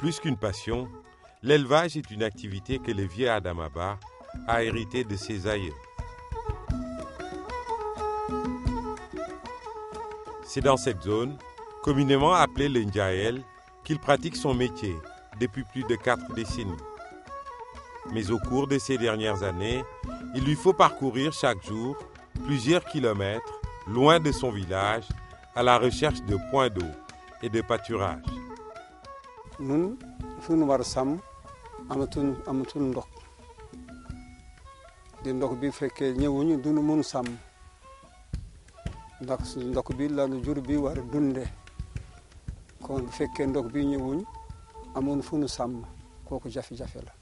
Plus qu'une passion, l'élevage est une activité que le vieux Adamaba a hérité de ses aïeux. C'est dans cette zone, communément appelée le Ndjaël, qu'il pratique son métier depuis plus de 4 décennies. Mais au cours de ces dernières années, il lui faut parcourir chaque jour plusieurs kilomètres loin de son village à la recherche de points d'eau et de pâturage. Nous, nous war sam amatul ndox di ndox bi fekkee ñëwuñu duñu mun sàmm ndax ndox bi la jur bi war dunde kon bu fekkee ndox bi ñëwuñ amoon fu nu sàmm kooku jafe-jafe la.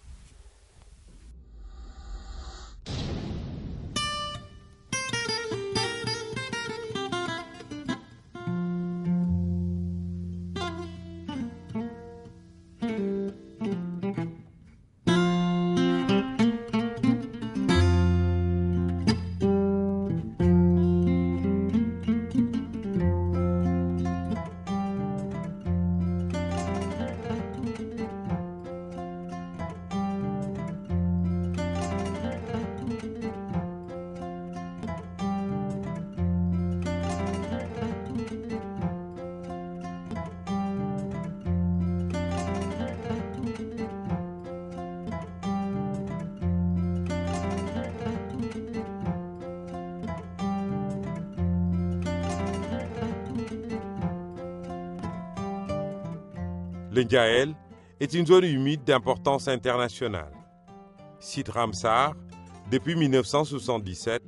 Le Ndjaël est une zone humide d'importance internationale. Site Ramsar, depuis 1977,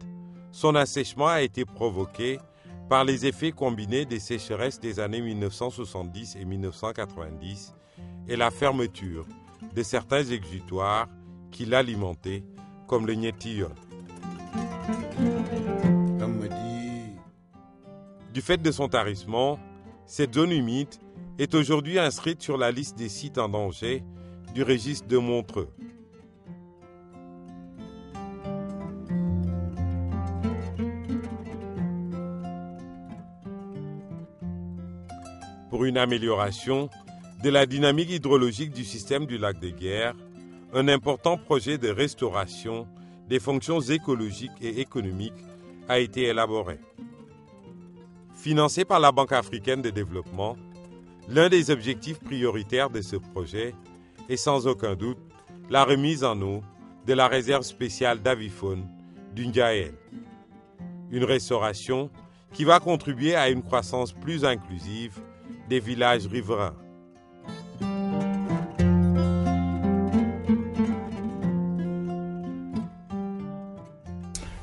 son assèchement a été provoqué par les effets combinés des sécheresses des années 1970 et 1990 et la fermeture de certains exutoires qui l'alimentaient, comme le Nyetillon. Du fait de son tarissement, cette zone humide est aujourd'hui inscrite sur la liste des sites en danger du registre de Montreux. Pour une amélioration de la dynamique hydrologique du système du lac de Guiers, un important projet de restauration des fonctions écologiques et économiques a été élaboré. Financé par la Banque africaine de développement, l'un des objectifs prioritaires de ce projet est sans aucun doute la remise en eau de la réserve spéciale d'avifaune du Ndjaël. Une restauration qui va contribuer à une croissance plus inclusive des villages riverains.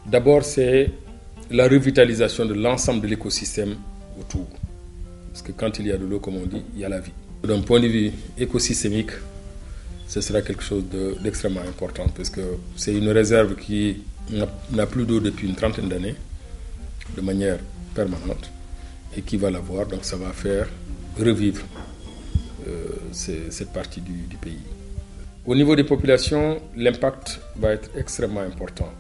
D'abord, c'est la revitalisation de l'ensemble de l'écosystème autour. Parce que quand il y a de l'eau, comme on dit, il y a la vie. D'un point de vue écosystémique, ce sera quelque chose d'extrêmement important parce que c'est une réserve qui n'a plus d'eau depuis une trentaine d'années, de manière permanente, et qui va l'avoir. Donc ça va faire revivre cette partie du pays. Au niveau des populations, l'impact va être extrêmement important.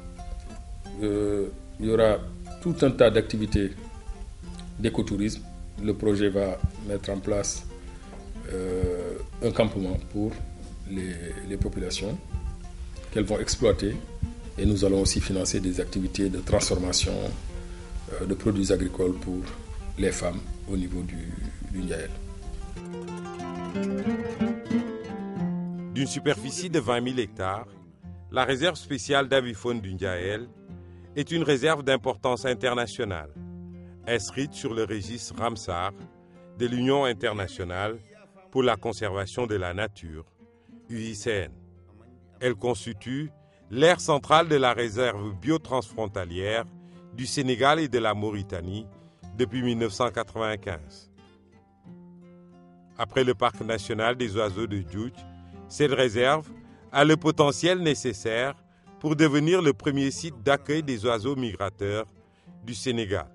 Il y aura tout un tas d'activités d'écotourisme. Le projet va mettre en place un campement pour les populations qu'elles vont exploiter. Et nous allons aussi financer des activités de transformation de produits agricoles pour les femmes au niveau du Ndjaël. D'une superficie de 20 000 hectares, la réserve spéciale d'avifaune du Ndjaël est une réserve d'importance internationale, inscrite sur le registre Ramsar de l'Union internationale pour la conservation de la nature, UICN. Elle constitue l'aire centrale de la réserve biotransfrontalière du Sénégal et de la Mauritanie depuis 1995. Après le parc national des oiseaux de Djoudj, cette réserve a le potentiel nécessaire pour devenir le premier site d'accueil des oiseaux migrateurs du Sénégal.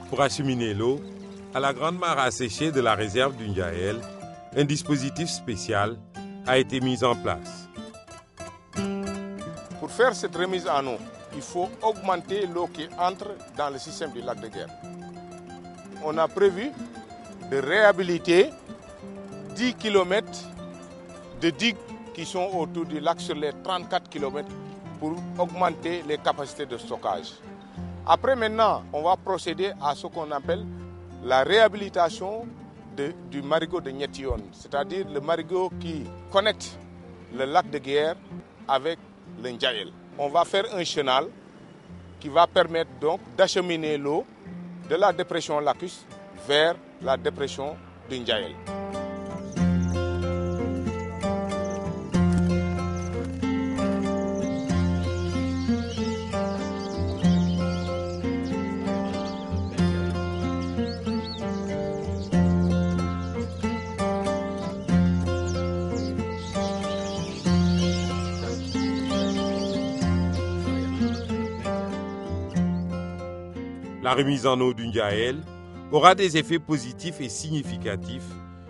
Pour acheminer l'eau à la grande mare asséchée de la réserve du Ndjaël, un dispositif spécial a été mis en place. Pour faire cette remise en eau, il faut augmenter l'eau qui entre dans le système du lac de Guiers. On a prévu de réhabiliter 10 km de digues qui sont autour du lac sur les 34 km pour augmenter les capacités de stockage. Après maintenant, on va procéder à ce qu'on appelle la réhabilitation du marigot de Niétion, c'est-à-dire le marigot qui connecte le lac de Guiers avec le Ndjaël. On va faire un chenal qui va permettre donc d'acheminer l'eau de la dépression Lacus vers la dépression du Ndjaël. La remise en eau du Ndjaël aura des effets positifs et significatifs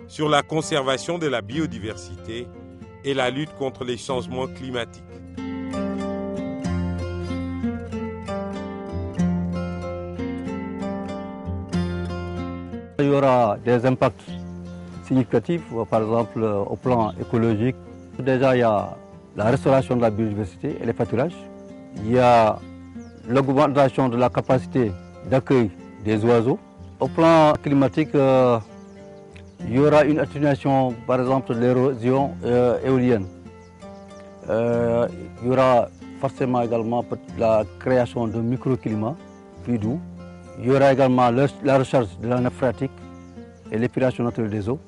sur la conservation de la biodiversité et la lutte contre les changements climatiques. Il y aura des impacts significatifs, par exemple au plan écologique. Déjà, il y a la restauration de la biodiversité et les pâturages. Il y a l'augmentation de la capacité d'accueil des oiseaux. Au plan climatique, il y aura une atténuation, par exemple, de l'érosion éolienne. Il y aura forcément également la création de microclimats plus doux. Il y aura également la recharge de la nappe phréatique et l'épuration naturelle des eaux.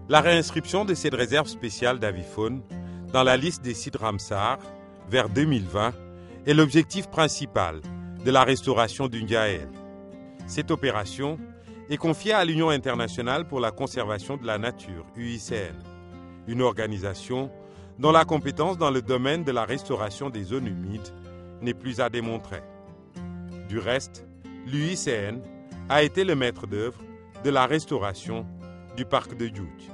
La réinscription de cette réserve spéciale d'avifaune dans la liste des sites Ramsar vers 2020 est l'objectif principal de la restauration du Ndjaël. Cette opération est confiée à l'Union internationale pour la conservation de la nature, UICN, une organisation dont la compétence dans le domaine de la restauration des zones humides n'est plus à démontrer. Du reste, l'UICN a été le maître d'œuvre de la restauration du parc de Djoudj.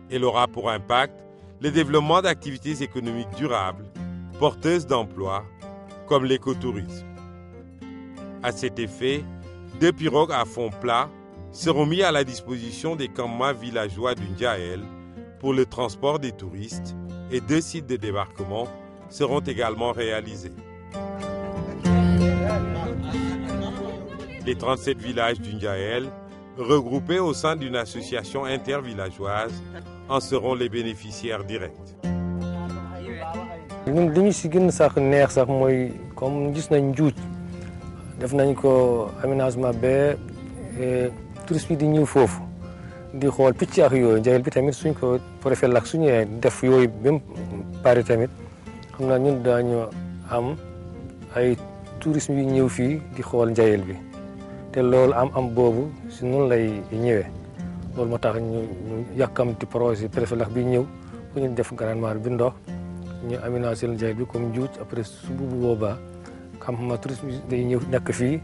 Elle aura pour impact le développement d'activités économiques durables, porteuses d'emplois, comme l'écotourisme. À cet effet, 2 pirogues à fond plat seront mis à la disposition des campements villageois du Ndjaël pour le transport des touristes et 2 sites de débarquement seront également réalisés. Les 37 villages du Ndjaël, regroupés au sein d'une association intervillageoise, en seront les bénéficiaires directs. ñun li ñu si gën sax neex sax mooy comme gis nañ Djoudj def nañ ko aménagement ba touristes yi di ñëw foofu di xool picc ak yooyu Ndjaël bi tamit suñ ko préfet lak su ñëwee def yooyu même pare tamit xam naa ñun daañu am ay touristes yu ñëw fii di xool Ndjaël bi te loolu am boobu si noonu lay ñëwee loolu moo tax ñu yàkkamti projet préfet lak bi ñëw pour ñu def grandement bi ndox ñu aménagé Ndjaël bi comme Djoudj après su boobaa xam nga tourisme day ñëw nekk fii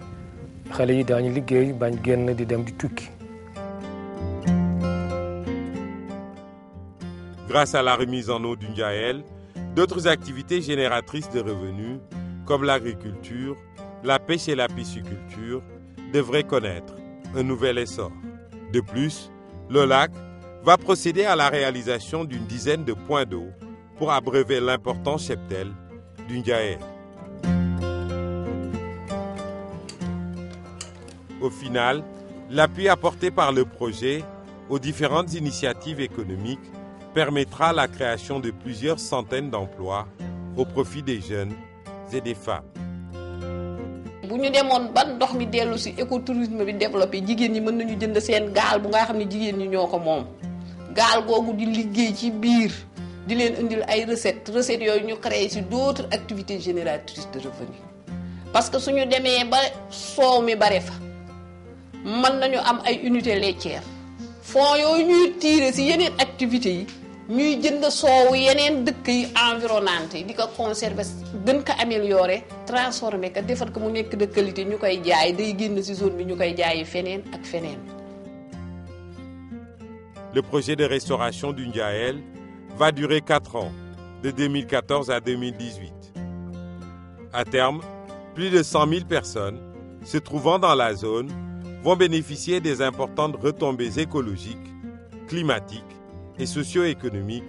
xale yi daañu liggéey bañ génn di dem di tukki. Grâce à la remise en eau du Ndjaël, d'autres activités génératrices de revenus, comme l'agriculture, la pêche et la pisciculture, devraient connaître un nouvel essor. De plus, le lac va procéder à la réalisation d'une dizaine de points d'eau pour abreuver l'important cheptel du Ndjaël. Au final, l'appui apporté par le projet aux différentes initiatives économiques permettra la création de plusieurs centaines d'emplois au profit des jeunes et des femmes. bu ñu demoon ba ndox mi dellu si écotourisme bi développé jigéen ñi mën nañu jënd seen gaal bu nga xam ne jigéen ñi ñoo ko moom gaal googu di liggéey ci biir di leen indil ay recettes yooyu ñu créé si d'autres activités génératrices de revenus parce que suñu demee ba soow mi bare fa mën nañu am ay unités laitières fonds yooyu ñuy tirer si yeneen activités yi ñuy jënd soowu yeneen dëkk yi environnante yi di ko conserver gën ko améliorer transformer ko defar ko mu nekk de qualité ñu koy jaay day génn ci zone bi ñu koy jaayi feneen ak feneen. Le projet de restauration du Ndiahel va durer 4 ans, de 2014 à 2018. À terme, plus de 100 000 personnes se trouvant dans la zone vont bénéficier des importantes retombées écologiques, climatiques et socio-économiques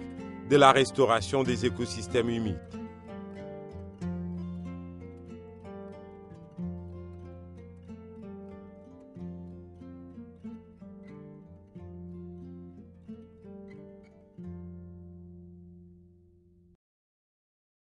de la restauration des écosystèmes humides.